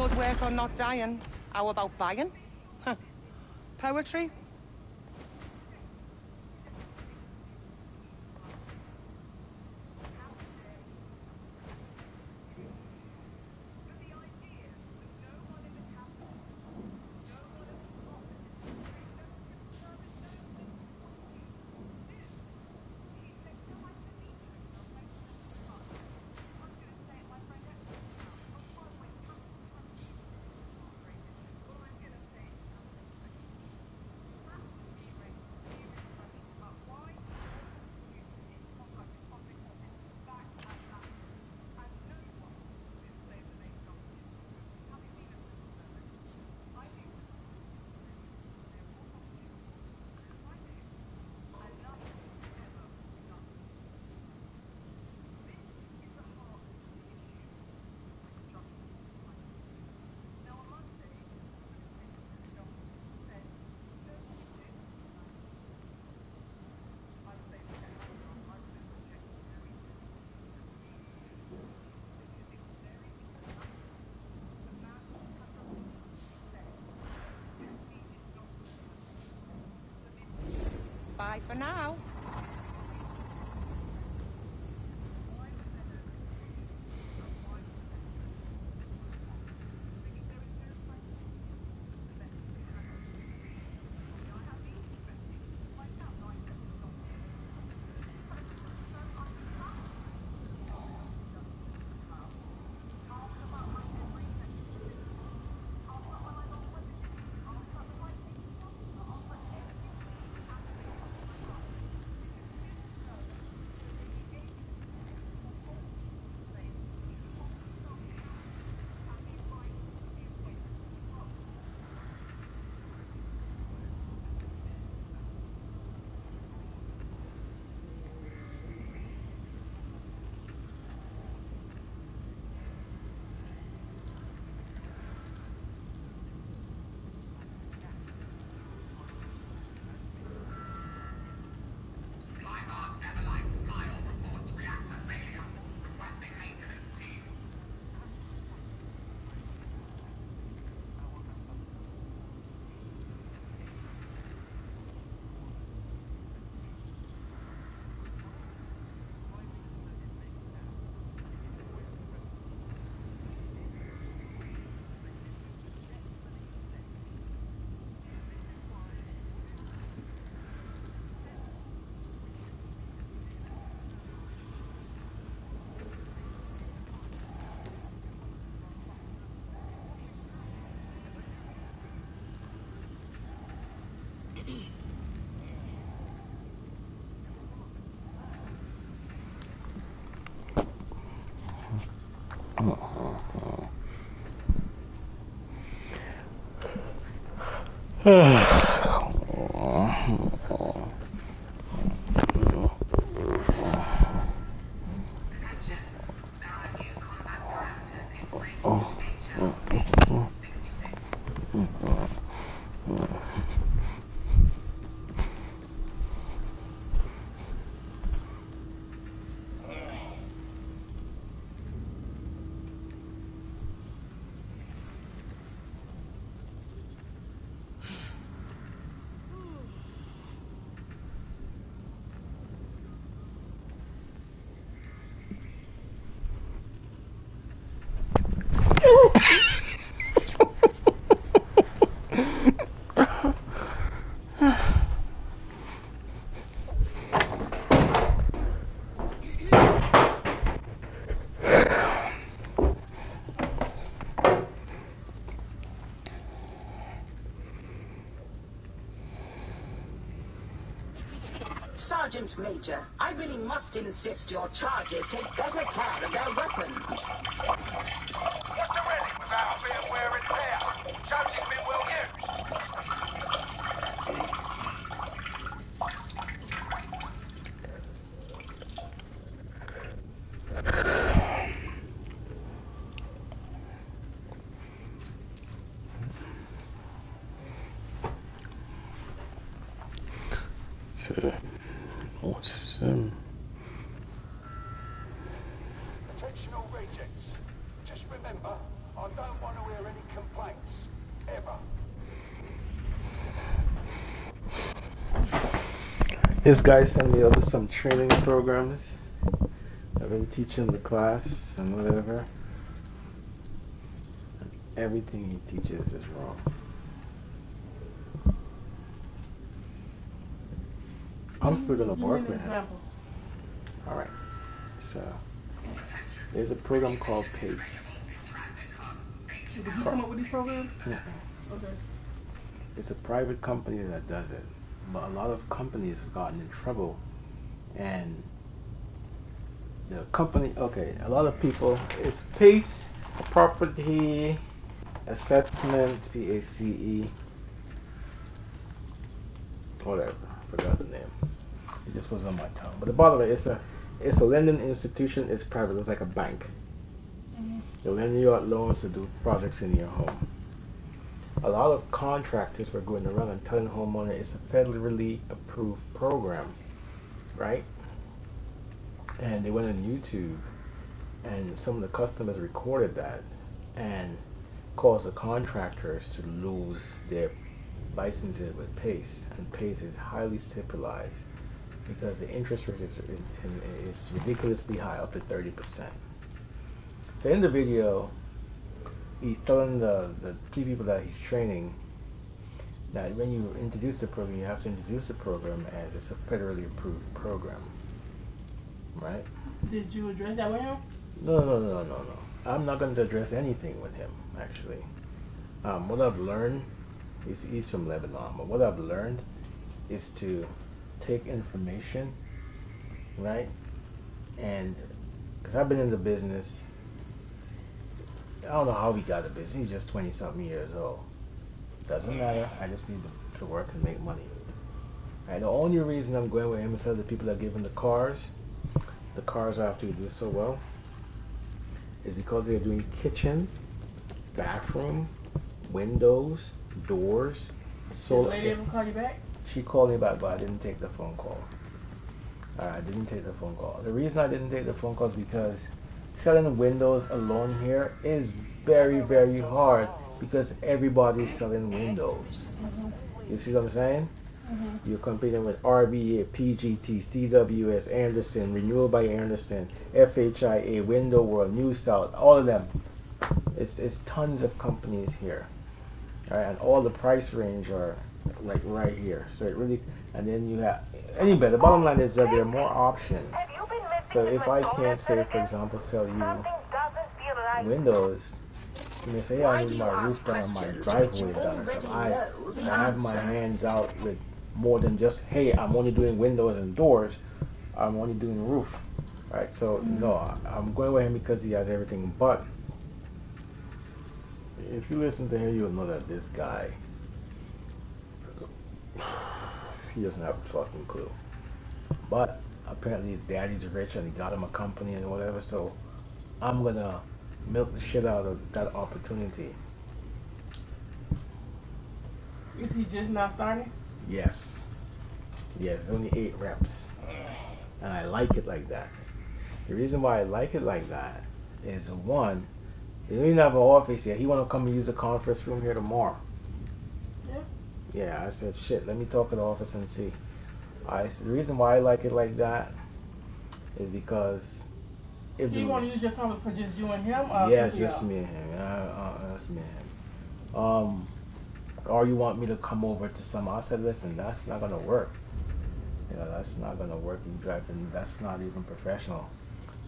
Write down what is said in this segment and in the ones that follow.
Good work on not dying. How about buying? Huh. Poetry? Bye for now. Sergeant Major, I really must insist your charges take better care of their weapons. What's a relic without a bit of wear and tear? Shows it's been well What's Attention all rejects. Just remember, I don't want to hear any complaints. Ever. This guy sent me over some training programs. I've been teaching the class and whatever. And everything he teaches is wrong. I'm still gonna work with him. Alright. So there's a program called PACE. Did you come up with these programs? Okay. It's a private company that does it. But a lot of companies have gotten in trouble, and the company, okay, a lot of people, it's PACE, Property Assessment, PACE, whatever, I forgot the name. It just was on my tongue. But the bottom of it, it's a lending institution, it's private, it's like a bank. They lend you out loans to do projects in your home. A lot of contractors were going around and telling homeowners it's a federally approved program, right? And they went on YouTube, and some of the customers recorded that and caused the contractors to lose their licenses with PACE. And PACE is highly stipulated because the interest rate is ridiculously high, up to 30%. So in the video, he's telling the three people that he's training that when you introduce the program, you have to introduce the program as it's a federally approved program, right? Did you address that with him? No. I'm not going to address anything with him, actually. What I've learned, he's from Lebanon, but what I've learned is to take information, right? And because I've been in the business, I don't know how he got a business. He's just 20-something years old. Doesn't matter. I just need to work and make money. And the only reason I'm going with him instead of the people that give him the cars after you do so well, is because they're doing kitchen, bathroom, windows, doors, solar. Did the lady ever call you back? She called me back, but I didn't take the phone call. I didn't take the phone call. The reason I didn't take the phone call is because selling windows alone here is very, very hard because everybody's selling windows. You see what I'm saying? You're competing with RBA, PGT, CWS, Anderson, Renewal by Anderson, FHIA, Window World, New South, all of them. It's tons of companies here. All right, and all the price range are like right here. So it really, and then you have, anyway, the bottom line is that there are more options. So if I can't say, for example, sell you windows, you may say, yeah, I need my roof done, my driveway done, or something. I have my hands out with more than just, hey, I'm only doing windows and doors. I'm only doing roof, right? So no, I'm going with him because he has everything. But if you listen to him, you'll know that this guy, he doesn't have a fucking clue. But apparently his daddy's rich and he got him a company and whatever, so I'm gonna milk the shit out of that opportunity. Is he just now starting? Yes, it's only 8 reps, and I like it like that. The reason why I like it like that is, one, they don't even have an office yet. He wanna come and use the conference room here tomorrow. Yeah, I said, shit, let me talk to the office and see. The reason why I like it like that is because if Do you want to use your conference for just you and him? Or yeah, just me and him. Just me and him. Or you want me to come over to some? I said, listen, that's not gonna work. You know, that's not gonna work. You driving, that's not even professional.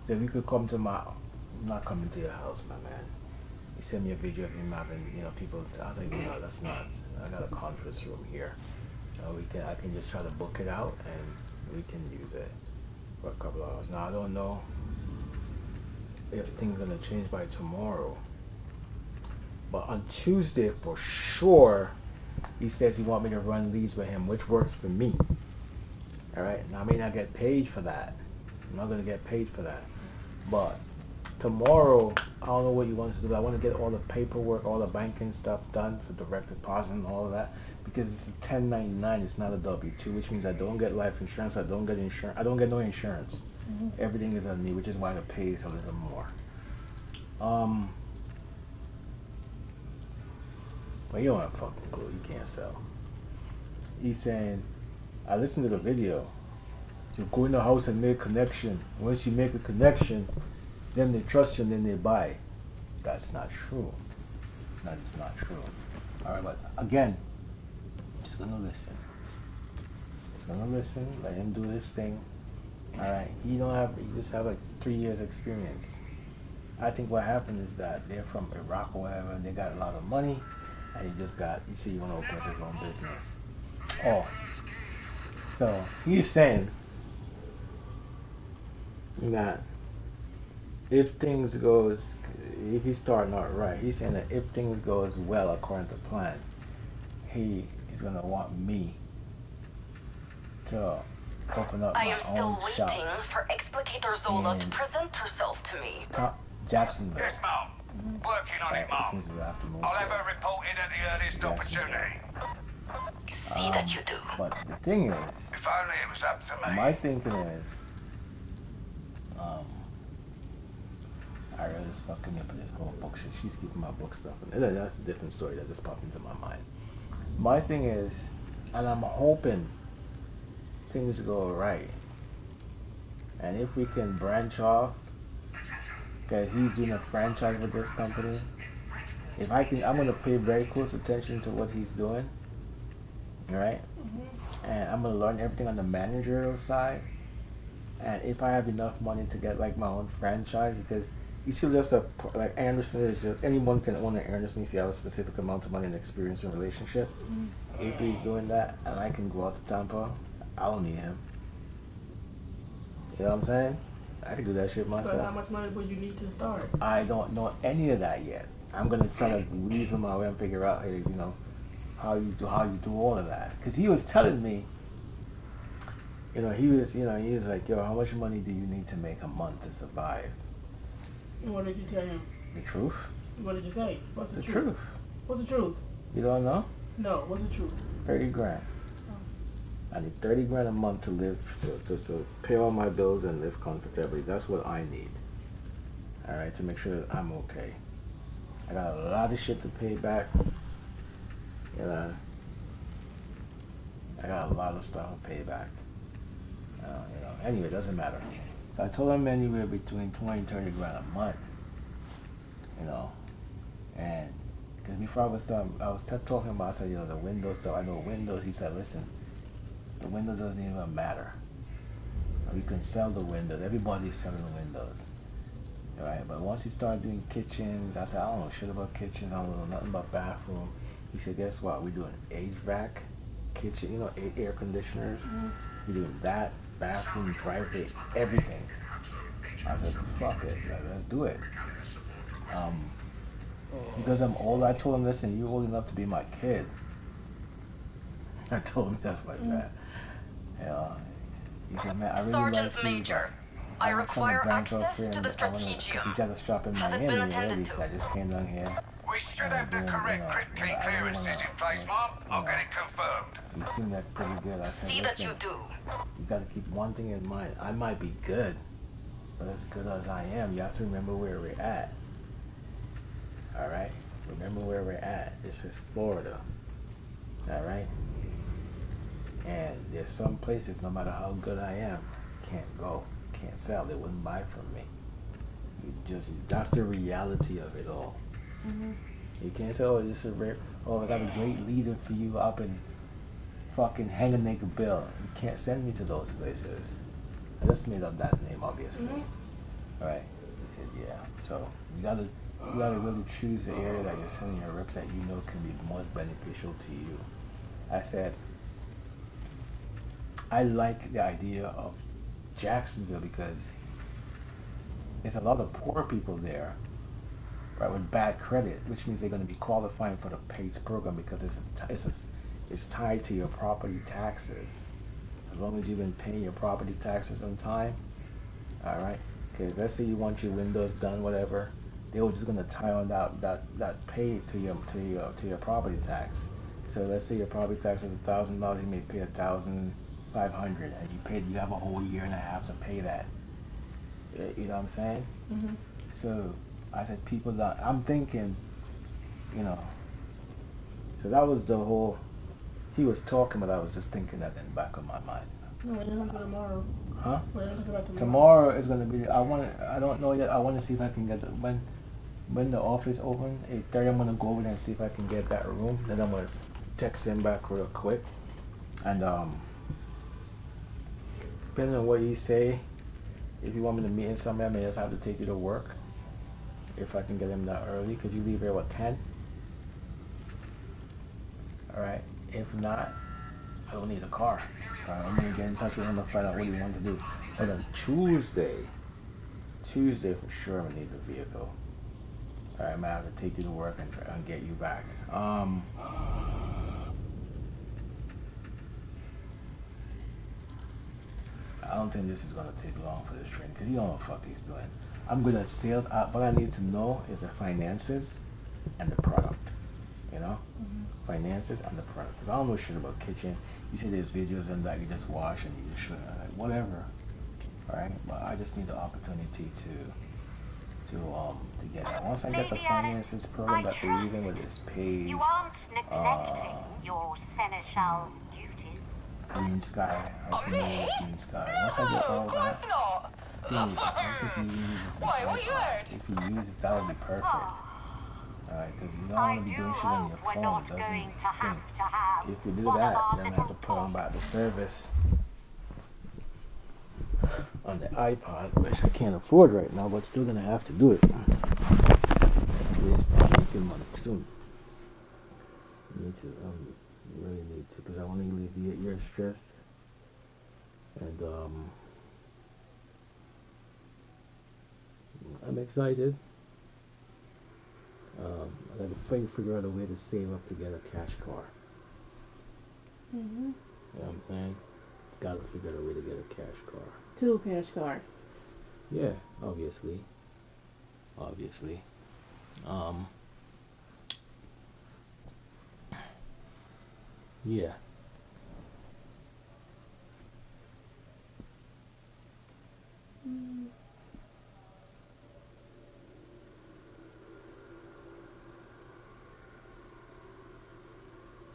So if you could come to I'm not coming to your house, my man. He sent me a video of him having, people. I was like, no, that's not. I got a conference room here. I can just try to book it out and we can use it for a couple of hours. Now I don't know if things gonna change by tomorrow, but on Tuesday for sure, he says he want me to run leads with him, which works for me. All right, now I may not get paid for that. I'm not gonna get paid for that, but tomorrow, I don't know what you want us to do. I want to get all the paperwork, all the banking stuff done for direct deposit and all of that, because it's a 1099. It's not a W-2, which means I don't get life insurance. I don't get insurance. I don't get no insurance. Everything is on me, which is why the pay is a little more. But you don't have a fucking clue. You can't sell. He's saying, I listened to the video. So go in the house and make a connection. Once you make a connection, then they trust you and then they buy. That's not true. That is not true. Alright, but again, just gonna listen. Just gonna listen, let him do his thing. Alright, he just have like 3 years experience. I think what happened is that they're from Iraq or whatever, and they got a lot of money, and you see, you want to open up his own business. Oh, so he's saying that if he's starting out right, he's saying that if things goes well according to plan, he is gonna want me to open up my own shop. For Explicator Zola to present herself to me. Jacksonville. Yes, Mom. Working on it, Mom. I'll have her reported at the earliest opportunity. See that you do. But the thing is, If only it was up to me. my thinking is, I read this fucking up this whole book shit. She's keeping my book stuff. And that's a different story that just popped into my mind. My thing is, and I'm hoping things go right. And if we can branch off, because he's doing a franchise with this company. If I can, I'm gonna pay very close attention to what he's doing. Alright? And I'm gonna learn everything on the managerial side. And if I have enough money to get like my own franchise, because you see, just like Anderson is just anyone can own an Anderson if you have a specific amount of money and experience in a relationship. If he's doing that, and I can go out to Tampa, I don't need him. You know what I'm saying? I can do that shit myself. So how much money would you need to start? I don't know any of that yet. I'm gonna try to reason my way and figure out, hey, how you do all of that. Because he was telling me, he was like, yo, how much money do you need to make a month to survive? And what did you tell him? The truth. What did you say? What's the truth? What's the truth? You don't know? No, what's the truth? 30 grand. I need 30 grand a month to live, to pay all my bills and live comfortably. That's what I need. Alright, to make sure that I'm okay. I got a lot of shit to pay back. I got a lot of stuff to pay back. Anyway, it doesn't matter. So I told him anywhere between 20 and 30 grand a month. And because before I was talking about, I said, the Windows stuff. I know Windows. He said, listen, the Windows doesn't even matter. We can sell the Windows. Everybody's selling the Windows. Alright, but once you start doing kitchens, I said, I don't know shit about kitchens. I don't know nothing about bathroom. He said, guess what? We're doing HVAC, kitchen, air conditioners. We're doing that, bathroom, private, everything. I said, fuck it, let's do it. Because I'm old, I told him, listen, you're old enough to be my kid. I told him just like that. He said, man, I really Sergeant like Major, I require access to the Strategium. He got a shop in Has it Miami been already, attended so to? I just came down here. We should have the correct key clearances in place, Mom. I'll get it confirmed. He seemed like pretty good. I said, See that you listen, do. you got to keep one thing in mind. I might be good, but as good as I am, you have to remember where we're at. Alright? Remember where we're at. This is Florida. Alright? And there's some places, no matter how good I am, can't go, can't sell. They wouldn't buy from me. That's the reality of it all. You can't say, oh, this is rare. Oh, I got a great leader for you up in fucking Hanganaker-Bill. You can't send me to those places. I just made up that name, obviously. Alright. He said, yeah. So you gotta really choose the area that you're sending your reps that you know can be most beneficial to you. I said, I like the idea of Jacksonville because there's a lot of poor people there, right, with bad credit, which means they're going to be qualifying for the PACE program because it's tied to your property taxes. As long as you've been paying your property taxes on time, all right. Because let's say you want your windows done, whatever, they were just going to tie on that pay to your property tax. So let's say your property tax is $1,000, you may pay $1,500, and you have a whole year and a half to pay that. You know what I'm saying? So I said, people that I'm thinking, So that was the whole. He was talking, but I was just thinking that in the back of my mind. No, we're gonna do tomorrow. Huh? We're gonna talk about tomorrow. Tomorrow is gonna be. I don't know yet. I want to see if I can get when the office open 8:30. I'm gonna go over there and see if I can get that room. Then I'm gonna text him back real quick. And depending on what he say, if you want me to meet him somewhere, I may just have to take you to work. If I can get him that early, because you leave here at 10. All right. If not, I don't need a car. I'm gonna get in touch with him to find out what he wants to do. And then Tuesday for sure, I'm gonna need the vehicle. All right, I'm gonna have to take you to work and get you back. I don't think this is gonna take long for this train because he don't know what the fuck he's doing. I'm good at sales. What I need to know is the finances and the product. You know, finances and the product. Because I don't know shit about kitchen. You see there's videos and that you just wash and you just should like whatever. All right, but I just need the opportunity to get that. Once I get the finances program that they're using with this page, You aren't neglecting your seneschal's duties. Green Sky, I'm familiar with Green Sky. Once I get all that, thing is, I don't think he uses an iPod. If he uses, that would be perfect. Alright, because you don't want to be doing shit on your phone. It doesn't think. If we do that, then I have to put on back the service on the iPod, which I can't afford right now, but still gonna have to do it. We'll start making money soon. Need to, really need to, because I want to alleviate your stress. And I'm excited. I gotta figure out a way to save up to get a cash car. Mhm. You know what I'm saying? Gotta figure out a way to get a cash car. 2 cash cars. Yeah, obviously. Obviously. Yeah.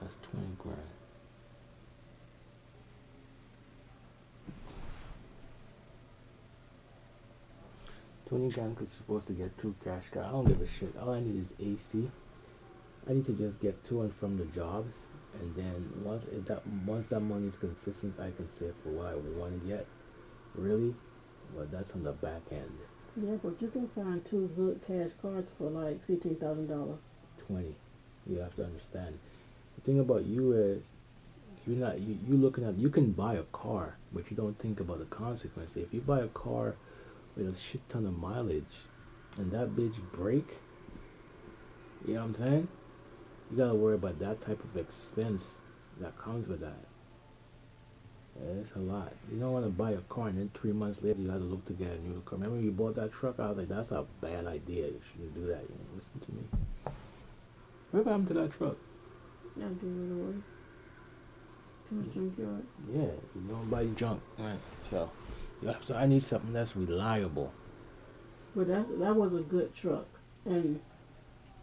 That's 20 grand. $20 grand because you're supposed to get 2 cash cars. I don't give a shit. All I need is AC. I need to just get to and from the jobs, and then once that money is consistent, I can save for what I want to get. Really, but that's on the back end. Yeah, but you can find 2 good cash cards for like $15,000. 20. You have to understand. The thing about you is you're not you looking at you can buy a car, but you don't think about the consequences. If you buy a car with a shit ton of mileage and that bitch break, you know what I'm saying? You gotta worry about that type of expense that comes with that. Yeah, it's a lot. You don't want to buy a car and then 3 months later you have to look to get a new car. Remember when you bought that truck? I was like, that's a bad idea. You shouldn't do that. You know, listen to me. What happened to that truck? I do it away. Too much junkyard. Yeah, you don't buy junk. Right. So you have to. I need something that's reliable. But that was a good truck, and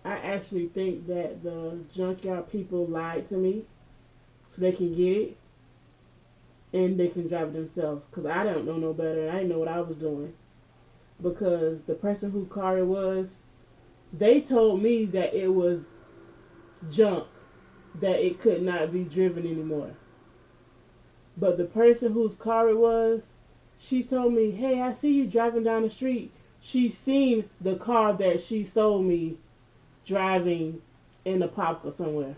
I actually think that the junkyard people lied to me so they can get it and they can drive it themselves. Cause I don't know no better. I didn't know what I was doing. Because the person whose car it was, they told me that it was junk, that it could not be driven anymore. But the person whose car it was, she told me, hey, I see you driving down the street. She seen the car that she sold me driving in a park somewhere.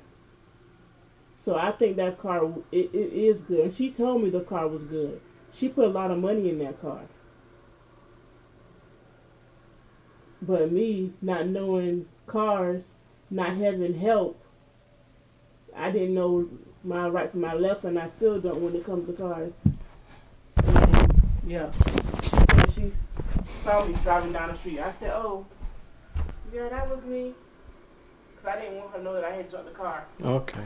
So I think that car, it is good. And she told me the car was good. She put a lot of money in that car. But me, not knowing cars, not having help, I didn't know my right from my left, and I still don't when it comes to cars. And yeah, she's probably driving down the street. I said, oh, yeah, that was me. Because I didn't want her to know that I had jumped the car. Okay.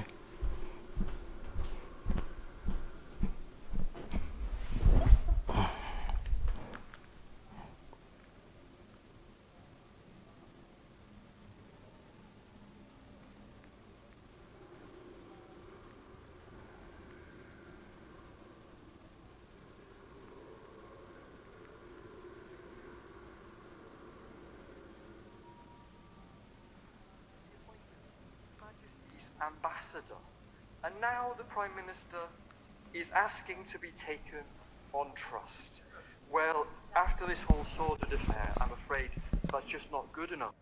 ambassador. And now the Prime Minister is asking to be taken on trust. Well, after this whole sordid affair, I'm afraid that's just not good enough.